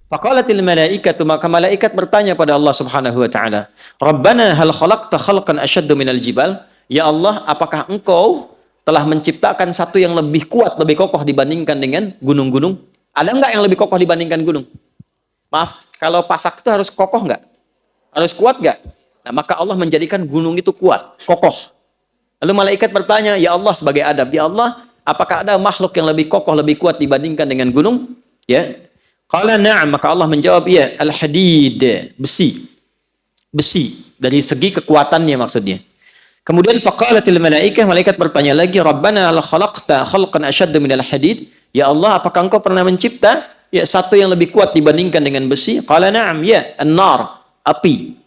Faqalatil malaikatu, maka malaikat bertanya pada Allah Subhanahu wa taala, "Rabbana hal khalaqta khalqan asyaddu minal jibal?" Ya Allah, apakah Engkau telah menciptakan satu yang lebih kuat, lebih kokoh dibandingkan dengan gunung-gunung? Ada enggak yang lebih kokoh dibandingkan gunung? Maaf, kalau pasak itu harus kokoh enggak? Harus kuat enggak? Nah, maka Allah menjadikan gunung itu kuat, kokoh. Lalu malaikat bertanya, "Ya Allah," sebagai adab, "Ya Allah, apakah ada makhluk yang lebih kokoh, lebih kuat dibandingkan dengan gunung?" Ya. Qala na'am, maka Allah menjawab, "Ya, al-hadid, besi." Besi dari segi kekuatannya maksudnya. Kemudian faqalatil malaikah, malaikat bertanya lagi, "Rabbana la khalaqta khalqan asyadda minal hadid?" Ya Allah, apakah Engkau pernah mencipta satu yang lebih kuat dibandingkan dengan besi? Qala na'am, ya, an-nar, api.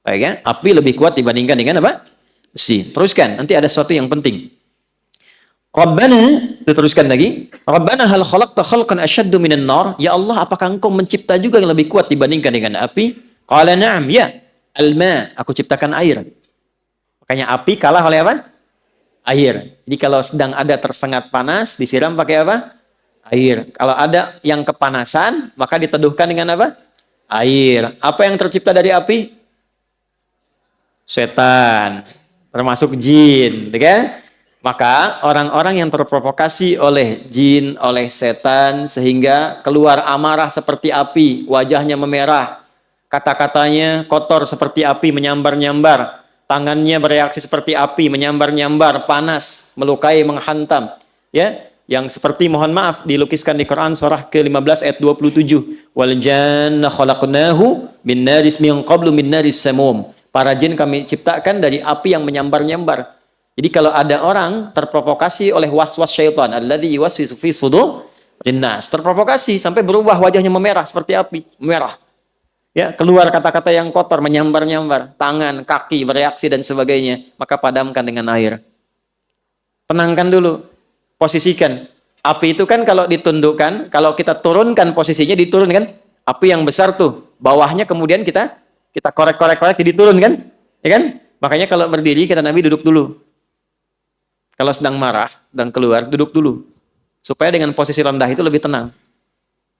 Baik ya, api lebih kuat dibandingkan dengan apa? Besi. Teruskan, nanti ada sesuatu yang penting. Rabbana, diteruskan lagi. Rabbana hal khalaqta khalqan asyaddu minan nar? Ya Allah, apakah Engkau mencipta juga yang lebih kuat dibandingkan dengan api? Qala na'am, ya, al-ma, aku ciptakan air. Makanya api kalah oleh apa? Air. Jadi kalau sedang ada tersengat panas, disiram pakai apa? Air. Kalau ada yang kepanasan, maka diteduhkan dengan apa? Air. Apa yang tercipta dari api? Setan. Termasuk jin. Kan? Maka orang-orang yang terprovokasi oleh jin, oleh setan, sehingga keluar amarah seperti api, wajahnya memerah, kata-katanya kotor seperti api, menyambar-nyambar, tangannya bereaksi seperti api, menyambar-nyambar, panas, melukai, menghantam. Ya, yang seperti, mohon maaf, dilukiskan di Quran surah ke-15 ayat 27. Wal janna khalaqnahu min naris min qablu min naris samum. Para jin kami ciptakan dari api yang menyambar-nyambar. Jadi kalau ada orang terprovokasi oleh was-was syaitan, alladzi yuwaswisu fi sudurin nas, terprovokasi sampai berubah wajahnya memerah seperti api, merah. Ya, keluar kata-kata yang kotor, menyambar-nyambar, tangan, kaki bereaksi dan sebagainya, maka padamkan dengan air. Tenangkan dulu, posisikan. Api itu kan kalau ditundukkan, kalau kita turunkan posisinya, diturunkan, api yang besar tuh, bawahnya kemudian kita korek-korek jadi turun kan? Ya kan? Makanya kalau berdiri kata Nabi duduk dulu. Kalau sedang marah dan keluar, duduk dulu. Supaya dengan posisi rendah itu lebih tenang.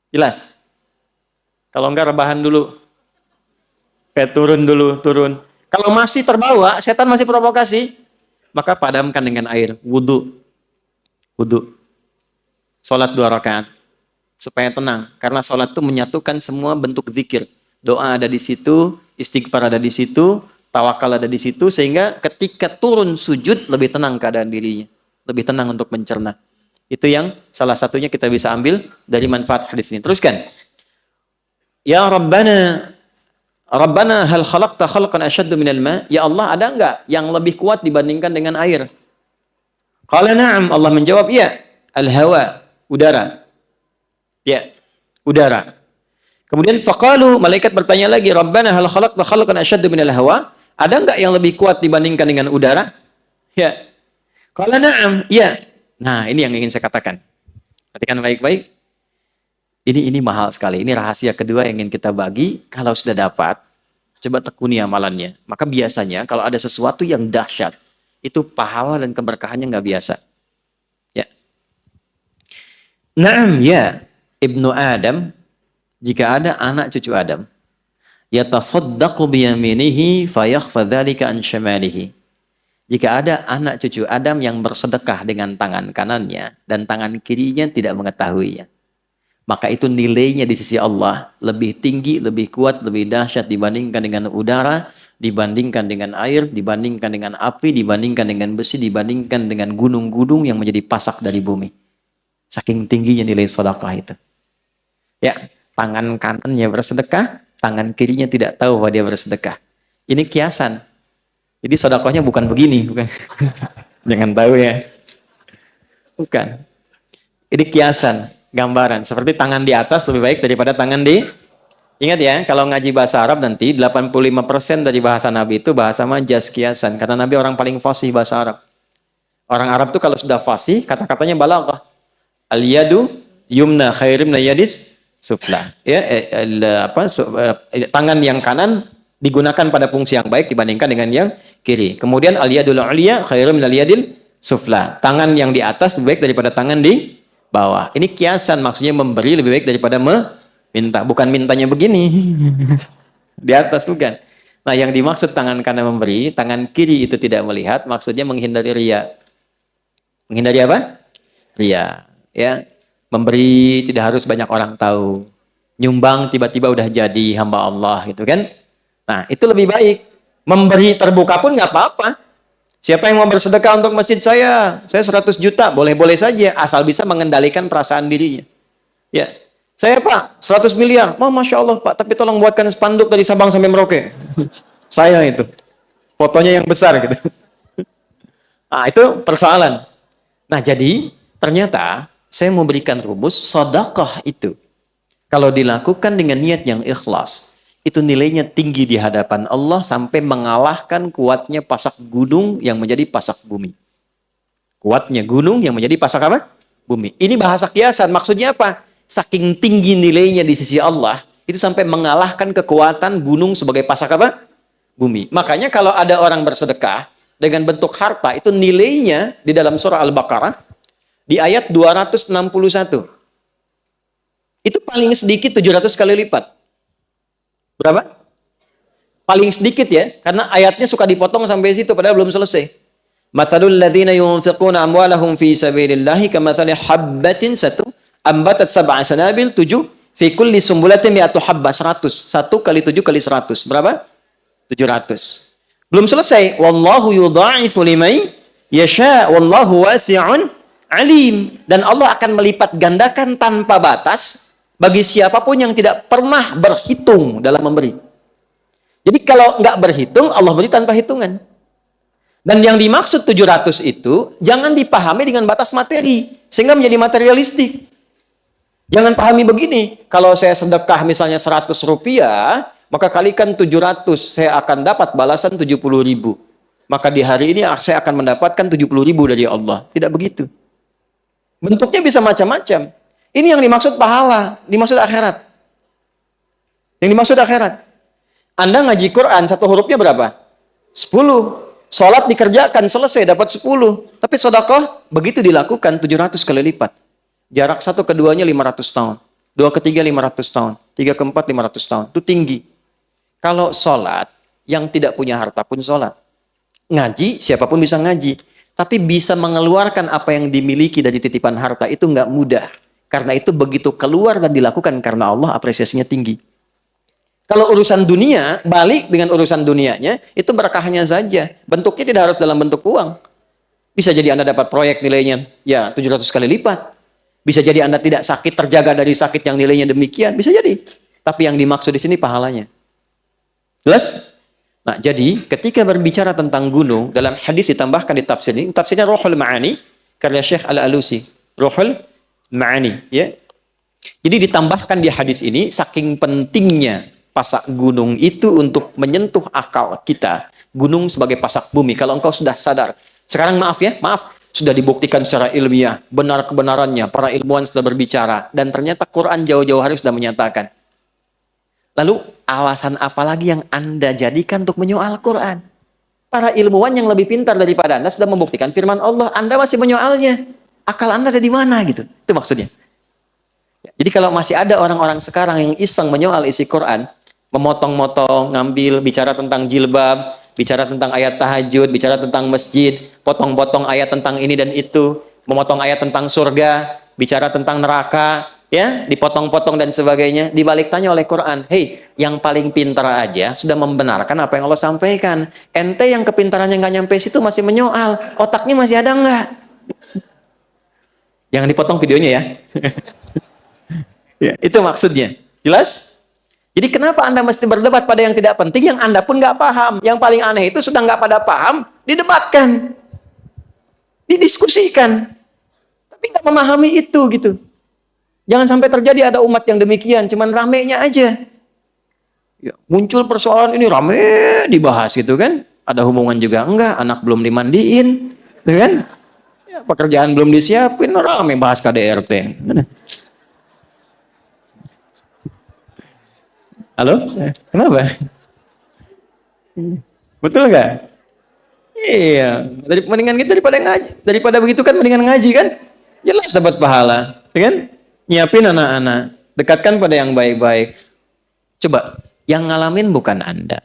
Jelas? Kalau enggak rebahan dulu. Kayak turun dulu, turun. Kalau masih terbawa, setan masih provokasi, maka padamkan dengan air. Wudu. Wudu. Sholat 2 rakaat. Supaya tenang. Karena sholat itu menyatukan semua bentuk zikir. Doa ada di situ, istighfar ada di situ, tawakal ada di situ, sehingga ketika turun sujud lebih tenang keadaan dirinya, lebih tenang untuk mencerna. Itu yang salah satunya kita bisa ambil dari manfaat hadis ini. Teruskan. Ya Rabbana, Rabbana hal khalaqta khalqan asyaddu minal ma? Ya Allah, ada enggak yang lebih kuat dibandingkan dengan air? Qala na'am, Allah menjawab, ya, al-hawa, udara. Ya, udara. Kemudian faqalu, malaikat bertanya lagi, Rabbana hal khalaqta khalqan asyaddu minal hawa? Ada enggak yang lebih kuat dibandingkan dengan udara? Ya. Qala na'am, ya. Nah, ini yang ingin saya katakan. Perhatikan baik-baik. Ini mahal sekali. Ini rahasia kedua yang ingin kita bagi. Kalau sudah dapat, coba tekuni amalannya. Maka biasanya kalau ada sesuatu yang dahsyat, itu pahala dan keberkahannya nggak biasa. Ya. Na'am, ya. Ibnu Adam, jika ada anak cucu Adam, yatasaddaqu biyaminihi fayakhfa dzalika an syamalihi. Jika ada anak cucu Adam yang bersedekah dengan tangan kanannya dan tangan kirinya tidak mengetahuinya, maka itu nilainya di sisi Allah lebih tinggi, lebih kuat, lebih dahsyat dibandingkan dengan udara, dibandingkan dengan air, dibandingkan dengan api, dibandingkan dengan besi, dibandingkan dengan gunung-gunung yang menjadi pasak dari bumi. Saking tingginya nilai sedekah itu. Ya, tangan kanannya bersedekah, tangan kirinya tidak tahu bahwa dia bersedekah. Ini kiasan. Jadi sedekahnya bukan begini, bukan. Jangan tahu ya. Bukan. Ini kiasan, gambaran. Seperti tangan di atas lebih baik daripada tangan di... Ingat ya, kalau ngaji bahasa Arab nanti 85% dari bahasa Nabi itu bahasa majaz, kiasan. Karena Nabi orang paling fasih bahasa Arab. Orang Arab tuh kalau sudah fasih, kata-katanya balaghah. Al-yadu yumna khairim la yadis sufla. Ya, tangan yang kanan digunakan pada fungsi yang baik dibandingkan dengan yang kiri. Kemudian al-yadul ulya khairum minal yadil sufla. Tangan yang di atas lebih baik daripada tangan di bawah. Ini kiasan, maksudnya memberi lebih baik daripada Minta, bukan mintanya begini. Di atas bukan. Nah, yang dimaksud tangan kanan memberi, tangan kiri itu tidak melihat, maksudnya menghindari ria. Menghindari apa? Ria. Ya, memberi tidak harus banyak orang tahu. Nyumbang tiba-tiba udah jadi hamba Allah gitu kan. Nah, itu lebih baik. Memberi terbuka pun nggak apa-apa. Siapa yang mau bersedekah untuk masjid saya 100 juta, boleh-boleh saja, asal bisa mengendalikan perasaan dirinya. Ya, saya Pak, 100 miliar. Oh, Masya Allah Pak, tapi tolong buatkan spanduk dari Sabang sampai Merauke. Saya itu. Fotonya yang besar gitu. Nah, itu persoalan. Nah, jadi ternyata saya mau berikan rumus sedekah itu. Kalau dilakukan dengan niat yang ikhlas, itu nilainya tinggi di hadapan Allah sampai mengalahkan kuatnya pasak gunung yang menjadi pasak bumi. Kuatnya gunung yang menjadi pasak apa? Bumi. Ini bahasa kiasan. Maksudnya apa? Saking tinggi nilainya di sisi Allah, itu sampai mengalahkan kekuatan gunung sebagai pasak apa? Bumi. Makanya kalau ada orang bersedekah dengan bentuk harta, itu nilainya di dalam surah Al-Baqarah di ayat 261. Itu paling sedikit 700 kali lipat. Berapa? Paling sedikit ya, karena ayatnya suka dipotong sampai situ padahal belum selesai. Matsalul ladzina yunfiquna amwalahum fi sabilillahi kamatsali habbatin ambatat sab'a sanabil 7 fi kulli sumbulatin mi'atu habbah 100. 1 kali 7 kali 100. Berapa? 700. Belum selesai. Wallahu yudha'ifu liman yasha wallahu wasi'un alim. Dan Allah akan melipat gandakan tanpa batas bagi siapapun yang tidak pernah berhitung dalam memberi. Jadi kalau nggak berhitung, Allah beri tanpa hitungan. Dan yang dimaksud 700 itu, jangan dipahami dengan batas materi, sehingga menjadi materialistik. Jangan pahami begini, kalau saya sedekah misalnya 100 rupiah, maka kalikan 700, saya akan dapat balasan 70.000. Maka di hari ini saya akan mendapatkan 70.000 dari Allah. Tidak begitu. Bentuknya bisa macam-macam. Ini yang dimaksud pahala, dimaksud akhirat. Yang dimaksud akhirat. Anda ngaji Quran, satu hurufnya berapa? 10. Sholat dikerjakan, selesai, dapat 10. Tapi sedekah, begitu dilakukan, 700 kali lipat. Jarak satu keduanya 500 tahun. Dua ketiga 500 tahun. Tiga keempat 500 tahun. Itu tinggi. Kalau sholat, yang tidak punya harta pun sholat. Ngaji, siapapun bisa ngaji. Tapi bisa mengeluarkan apa yang dimiliki dari titipan harta, itu nggak mudah. Karena itu begitu keluar dan dilakukan karena Allah, apresiasinya tinggi. Kalau urusan dunia, balik dengan urusan dunianya, itu berkahnya saja. Bentuknya tidak harus dalam bentuk uang. Bisa jadi Anda dapat proyek nilainya ya 700 kali lipat. Bisa jadi Anda tidak sakit, terjaga dari sakit yang nilainya demikian. Bisa jadi. Tapi yang dimaksud di sini pahalanya. Jelas? Nah, jadi ketika berbicara tentang gunung, dalam hadis ditambahkan di tafsir ini, tafsirnya Ruhul Ma'ani, karya Syekh Al-Alusi. Ruhul Ma'ani. Ya. Jadi ditambahkan di hadis ini, saking pentingnya pasak gunung itu untuk menyentuh akal kita. Gunung sebagai pasak bumi. Kalau engkau sudah sadar. Sekarang maaf ya, maaf. Sudah dibuktikan secara ilmiah. Benar kebenarannya. Para ilmuwan sudah berbicara. Dan ternyata Quran jauh-jauh hari sudah menyatakan. Lalu alasan apa lagi yang Anda jadikan untuk menyoal Quran? Para ilmuwan yang lebih pintar daripada Anda sudah membuktikan firman Allah. Anda masih menyoalnya. Akal Anda ada di mana gitu. Itu maksudnya. Jadi kalau masih ada orang-orang sekarang yang iseng menyoal isi Quran, memotong-motong, ngambil, bicara tentang jilbab, bicara tentang ayat tahajud, bicara tentang masjid, potong-potong ayat tentang ini dan itu, memotong ayat tentang surga, bicara tentang neraka, ya, dipotong-potong dan sebagainya, dibalik tanya oleh Quran, hei, yang paling pintar aja sudah membenarkan apa yang Allah sampaikan. Ente yang kepintarannya nggak nyampe situ masih menyoal, otaknya masih ada nggak? Jangan dipotong videonya ya. Ya, itu maksudnya. Jelas? Jadi kenapa Anda mesti berdebat pada yang tidak penting, yang Anda pun nggak paham. Yang paling aneh itu sudah nggak pada paham, didebatkan. Didiskusikan. Tapi nggak memahami itu gitu. Jangan sampai terjadi ada umat yang demikian, cuman ramenya aja. Ya, muncul persoalan ini rame dibahas gitu kan. Ada hubungan juga enggak, anak belum dimandiin. Gitu kan? Ya, pekerjaan belum disiapin, rame bahas KDRT. Halo? Kenapa? Betul nggak? Iya. Mendingan kita daripada ngaji. Daripada begitu kan mendingan ngaji kan? Jelas dapat pahala. Kan? Nyiapin anak-anak. Dekatkan pada yang baik-baik. Coba, yang ngalamin bukan Anda.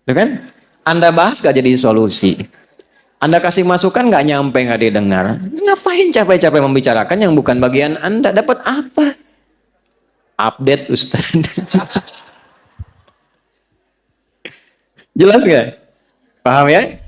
Tuh kan? Anda bahas gak jadi solusi. Anda kasih masukan gak nyampe, gak didengar. Ngapain capek-capek membicarakan yang bukan bagian Anda? Dapat apa? Update Ustaz. Jelas gak? Paham ya?